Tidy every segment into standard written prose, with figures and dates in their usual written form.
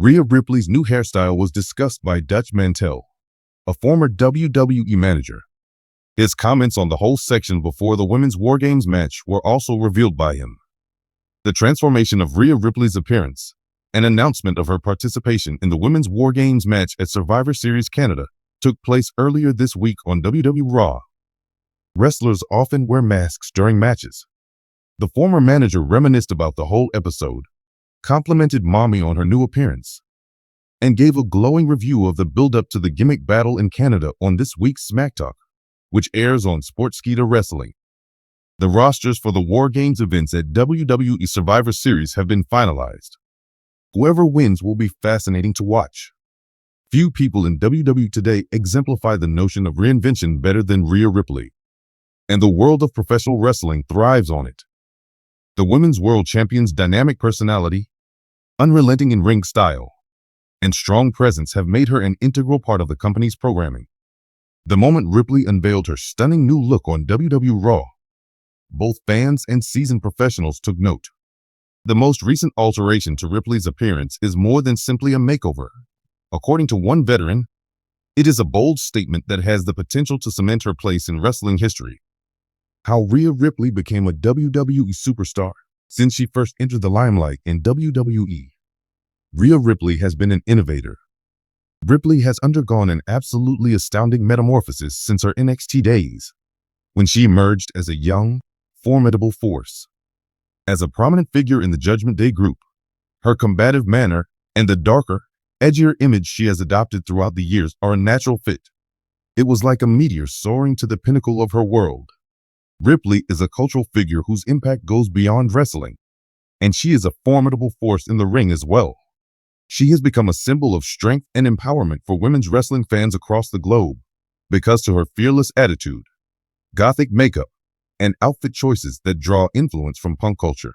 Rhea Ripley's new hairstyle was discussed by Dutch Mantel, a former WWE manager. His comments on the whole section before the Women's War Games match were also revealed by him. The transformation of Rhea Ripley's appearance, an announcement of her participation in the Women's War Games match at Survivor Series Canada, took place earlier this week on WWE Raw. Wrestlers often wear masks during matches. The former manager reminisced about the whole episode, complimented Mommy on her new appearance, and gave a glowing review of the build-up to the gimmick battle in Canada on this week's SmackDown, which airs on Sportskeeda Wrestling. The rosters for the War Games events at WWE Survivor Series have been finalized. Whoever wins will be fascinating to watch. Few people in WWE today exemplify the notion of reinvention better than Rhea Ripley, and the world of professional wrestling thrives on it. The Women's World Champion's dynamic personality, unrelenting in-ring style, and strong presence have made her an integral part of the company's programming. The moment Ripley unveiled her stunning new look on WWE Raw, both fans and seasoned professionals took note. The most recent alteration to Ripley's appearance is more than simply a makeover. According to one veteran, it is a bold statement that has the potential to cement her place in wrestling history. How Rhea Ripley became a WWE superstar. Since she first entered the limelight in WWE, Rhea Ripley has been an innovator. Ripley has undergone an absolutely astounding metamorphosis since her NXT days, when she emerged as a young, formidable force. As a prominent figure in the Judgment Day group, her combative manner and the darker, edgier image she has adopted throughout the years are a natural fit. It was like a meteor soaring to the pinnacle of her world. Ripley is a cultural figure whose impact goes beyond wrestling, and she is a formidable force in the ring as well. She has become a symbol of strength and empowerment for women's wrestling fans across the globe because to her fearless attitude, gothic makeup, and outfit choices that draw influence from punk culture.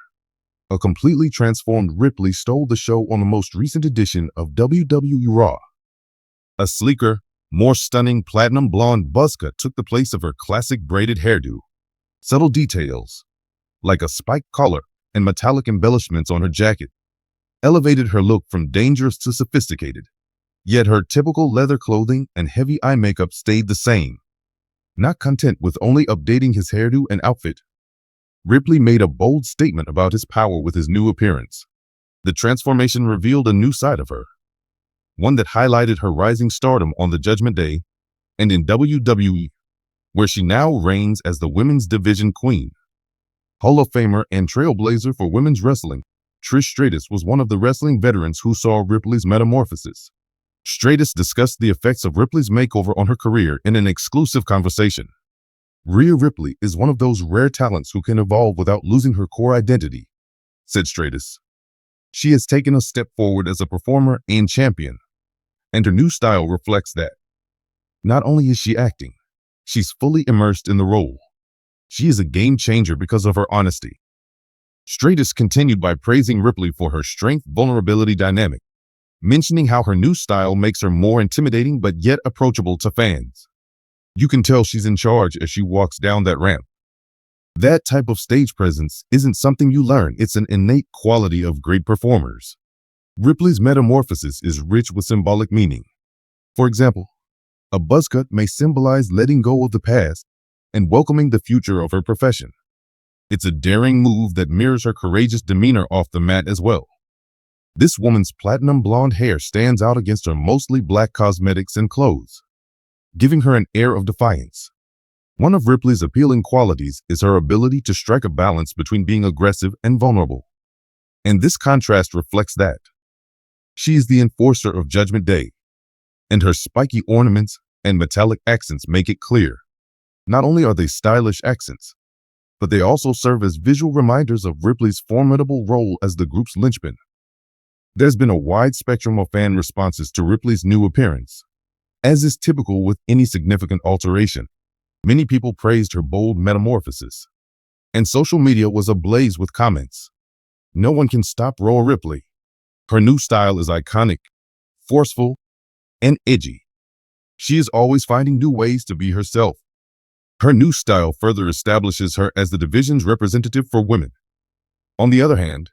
A completely transformed Ripley stole the show on the most recent edition of WWE Raw. A sleeker, more stunning platinum blonde buzz cut took the place of her classic braided hairdo. Subtle details, like a spiked collar and metallic embellishments on her jacket, elevated her look from dangerous to sophisticated. Yet her typical leather clothing and heavy eye makeup stayed the same. Not content with only updating his hairdo and outfit, Ripley made a bold statement about his power with his new appearance. The transformation revealed a new side of her, one that highlighted her rising stardom on the Judgment Day and in WWE, where she now reigns as the Women's Division Queen. Hall of Famer and trailblazer for women's wrestling, Trish Stratus was one of the wrestling veterans who saw Ripley's metamorphosis. Stratus discussed the effects of Ripley's makeover on her career in an exclusive conversation. Rhea Ripley is one of those rare talents who can evolve without losing her core identity, said Stratus. She has taken a step forward as a performer and champion, and her new style reflects that. Not only is she acting, she's fully immersed in the role. She is a game changer because of her honesty. Stratus continued by praising Ripley for her strength-vulnerability dynamic, mentioning how her new style makes her more intimidating but yet approachable to fans. You can tell she's in charge as she walks down that ramp. That type of stage presence isn't something you learn, it's an innate quality of great performers. Ripley's metamorphosis is rich with symbolic meaning. For example, a buzz cut may symbolize letting go of the past and welcoming the future of her profession. It's a daring move that mirrors her courageous demeanor off the mat as well. This woman's platinum blonde hair stands out against her mostly black cosmetics and clothes, giving her an air of defiance. One of Ripley's appealing qualities is her ability to strike a balance between being aggressive and vulnerable. And this contrast reflects that. She is the enforcer of Judgment Day, and her spiky ornaments and metallic accents make it clear. Not only are they stylish accents, but they also serve as visual reminders of Ripley's formidable role as the group's linchpin. There's been a wide spectrum of fan responses to Ripley's new appearance. As is typical with any significant alteration, many people praised her bold metamorphosis, and social media was ablaze with comments. No one can stop Rhea Ripley. Her new style is iconic, forceful, and edgy. She is always finding new ways to be herself. Her new style further establishes her as the division's representative for women. On the other hand,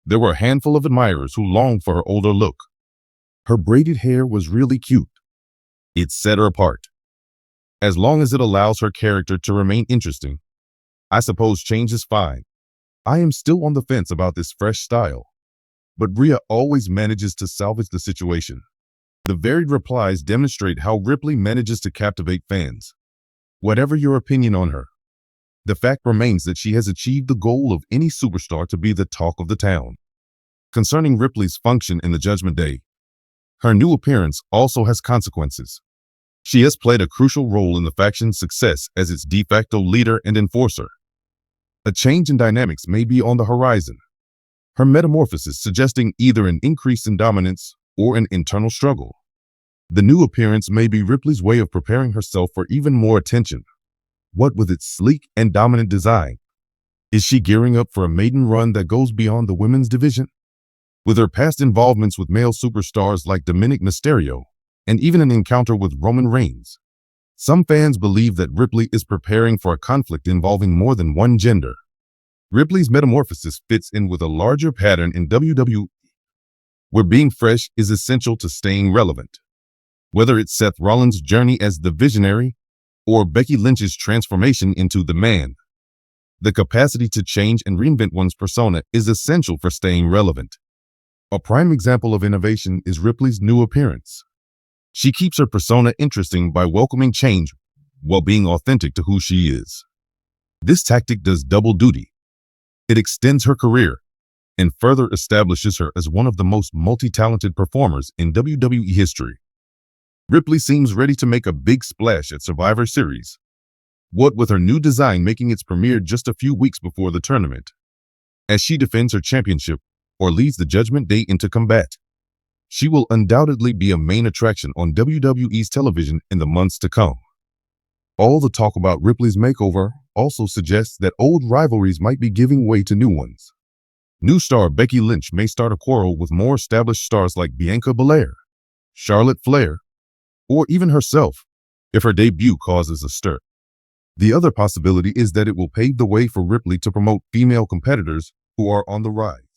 there were a handful of admirers who longed for her older look. Her braided hair was really cute. It set her apart. As long as it allows her character to remain interesting, I suppose change is fine. I am still on the fence about this fresh style, but Rhea always manages to salvage the situation. The varied replies demonstrate how Ripley manages to captivate fans. Whatever your opinion on her, the fact remains that she has achieved the goal of any superstar to be the talk of the town. Concerning Ripley's function in the Judgment Day, her new appearance also has consequences. She has played a crucial role in the faction's success as its de facto leader and enforcer. A change in dynamics may be on the horizon, her metamorphosis suggesting either an increase in dominance or an internal struggle. The new appearance may be Ripley's way of preparing herself for even more attention. What with its sleek and dominant design? Is she gearing up for a maiden run that goes beyond the women's division? With her past involvements with male superstars like Dominic Mysterio, and even an encounter with Roman Reigns, some fans believe that Ripley is preparing for a conflict involving more than one gender. Ripley's metamorphosis fits in with a larger pattern in WWE, where being fresh is essential to staying relevant. Whether it's Seth Rollins' journey as the Visionary or Becky Lynch's transformation into the Man, the capacity to change and reinvent one's persona is essential for staying relevant. A prime example of innovation is Ripley's new appearance. She keeps her persona interesting by welcoming change while being authentic to who she is. This tactic does double duty. It extends her career and further establishes her as one of the most multi-talented performers in WWE history. Ripley seems ready to make a big splash at Survivor Series, what with her new design making its premiere just a few weeks before the tournament, as she defends her championship or leads the Judgment Day into combat. She will undoubtedly be a main attraction on WWE's television in the months to come. All the talk about Ripley's makeover also suggests that old rivalries might be giving way to new ones. New star Becky Lynch may start a quarrel with more established stars like Bianca Belair, Charlotte Flair, or even herself, if her debut causes a stir. The other possibility is that it will pave the way for Ripley to promote female competitors who are on the rise.